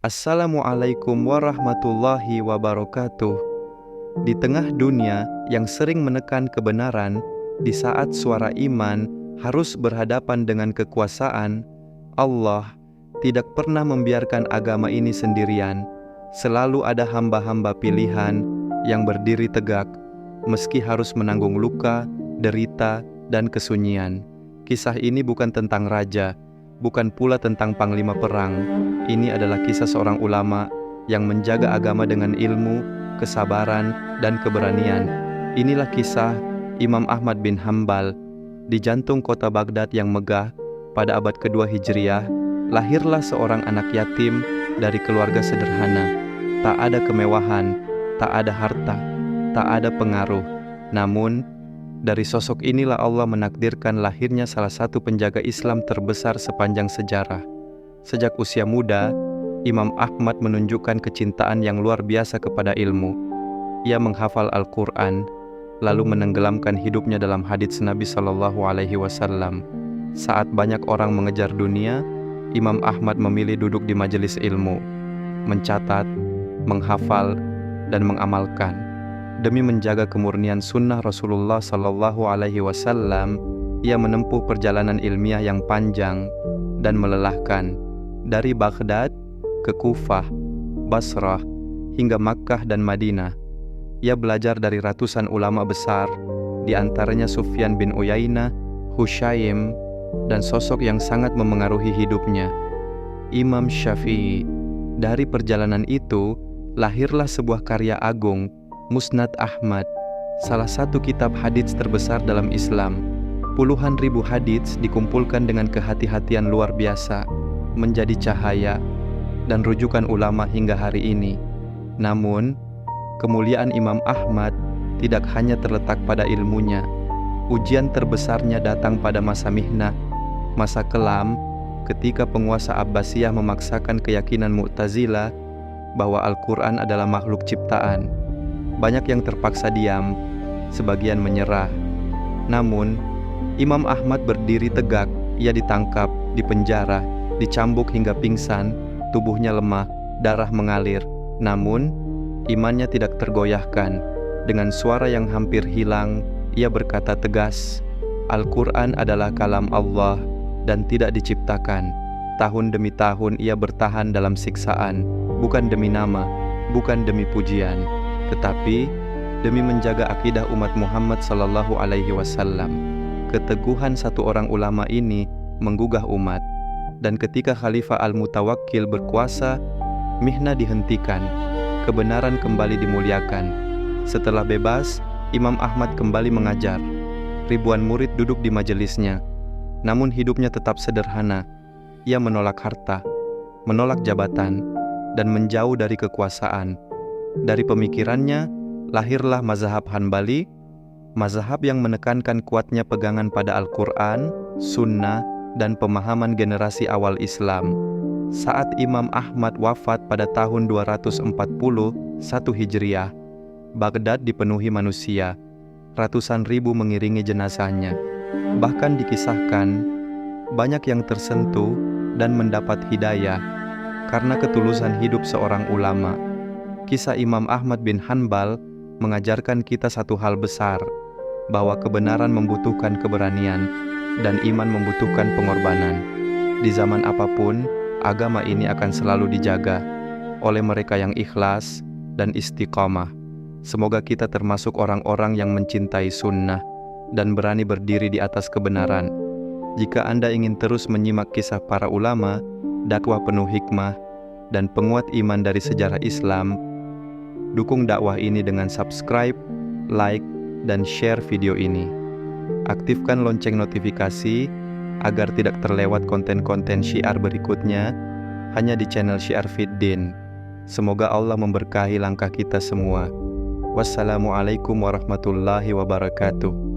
Assalamualaikum warahmatullahi wabarakatuh. Di tengah dunia yang sering menekan kebenaran, di saat suara iman harus berhadapan dengan kekuasaan, Allah tidak pernah membiarkan agama ini sendirian. Selalu ada hamba-hamba pilihan yang berdiri tegak, meski harus menanggung luka, derita, dan kesunyian. Kisah ini bukan tentang raja, bukan pula tentang panglima perang. Ini adalah kisah seorang ulama yang menjaga agama dengan ilmu, kesabaran, dan keberanian. Inilah kisah Imam Ahmad bin Hanbal. Di jantung kota Baghdad yang megah pada abad kedua Hijriah, lahirlah seorang anak yatim dari keluarga sederhana. Tak ada kemewahan, tak ada harta, tak ada pengaruh. Namun, dari sosok inilah Allah menakdirkan lahirnya salah satu penjaga Islam terbesar sepanjang sejarah. Sejak usia muda, Imam Ahmad menunjukkan kecintaan yang luar biasa kepada ilmu. Ia menghafal Al-Quran, lalu menenggelamkan hidupnya dalam hadits Nabi Shallallahu Alaihi Wasallam. Saat banyak orang mengejar dunia, Imam Ahmad memilih duduk di majelis ilmu, mencatat, menghafal, dan mengamalkan. Demi menjaga kemurnian sunnah Rasulullah Shallallahu Alaihi Wasallam, ia menempuh perjalanan ilmiah yang panjang dan melelahkan. Dari Baghdad ke Kufah, Basrah, hingga Makkah dan Madinah. Ia belajar dari ratusan ulama besar, di antaranya Sufyan bin Uyainah, Hushaym, dan sosok yang sangat memengaruhi hidupnya, Imam Syafi'i. Dari perjalanan itu, lahirlah sebuah karya agung, Musnad Ahmad, salah satu kitab hadits terbesar dalam Islam. Puluhan ribu hadits dikumpulkan dengan kehati-hatian luar biasa, menjadi cahaya dan rujukan ulama hingga hari ini. Namun, kemuliaan Imam Ahmad tidak hanya terletak pada ilmunya. Ujian terbesarnya datang pada masa mihnah, masa kelam, ketika penguasa Abbasiyah memaksakan keyakinan Mu'tazilah bahwa Al-Quran adalah makhluk ciptaan. Banyak yang terpaksa diam, sebagian menyerah. Namun, Imam Ahmad berdiri tegak. Ia ditangkap, dipenjara, dicambuk hingga pingsan, tubuhnya lemah, darah mengalir. Namun, imannya tidak tergoyahkan. Dengan suara yang hampir hilang, ia berkata tegas, Al-Quran adalah kalam Allah dan tidak diciptakan. Tahun demi tahun ia bertahan dalam siksaan, bukan demi nama, bukan demi pujian, tetapi demi menjaga akidah umat Muhammad Sallallahu Alaihi Wasallam. Keteguhan satu orang ulama ini menggugah umat. Dan ketika Khalifah Al-Mutawakkil berkuasa, mihnah dihentikan, kebenaran kembali dimuliakan. Setelah bebas, Imam Ahmad kembali mengajar. Ribuan murid duduk di majelisnya. Namun hidupnya tetap sederhana. Ia menolak harta, menolak jabatan, dan menjauh dari kekuasaan. Dari pemikirannya, lahirlah mazhab Hanbali, mazhab yang menekankan kuatnya pegangan pada Al-Quran, Sunnah, dan pemahaman generasi awal Islam. Saat Imam Ahmad wafat pada tahun 241 Hijriah, Baghdad dipenuhi manusia. Ratusan ribu mengiringi jenazahnya. Bahkan dikisahkan, banyak yang tersentuh dan mendapat hidayah karena ketulusan hidup seorang ulama. Kisah Imam Ahmad bin Hanbal mengajarkan kita satu hal besar, bahwa kebenaran membutuhkan keberanian, dan iman membutuhkan pengorbanan. Di zaman apapun, agama ini akan selalu dijaga oleh mereka yang ikhlas dan istiqamah. Semoga kita termasuk orang-orang yang mencintai sunnah dan berani berdiri di atas kebenaran. Jika Anda ingin terus menyimak kisah para ulama, dakwah penuh hikmah, dan penguat iman dari sejarah Islam, dukung dakwah ini dengan subscribe, like, dan share video ini. Aktifkan lonceng notifikasi agar tidak terlewat konten-konten syiar berikutnya hanya di channel Syiar Fiddin. Semoga Allah memberkahi langkah kita semua. Wassalamualaikum warahmatullahi wabarakatuh.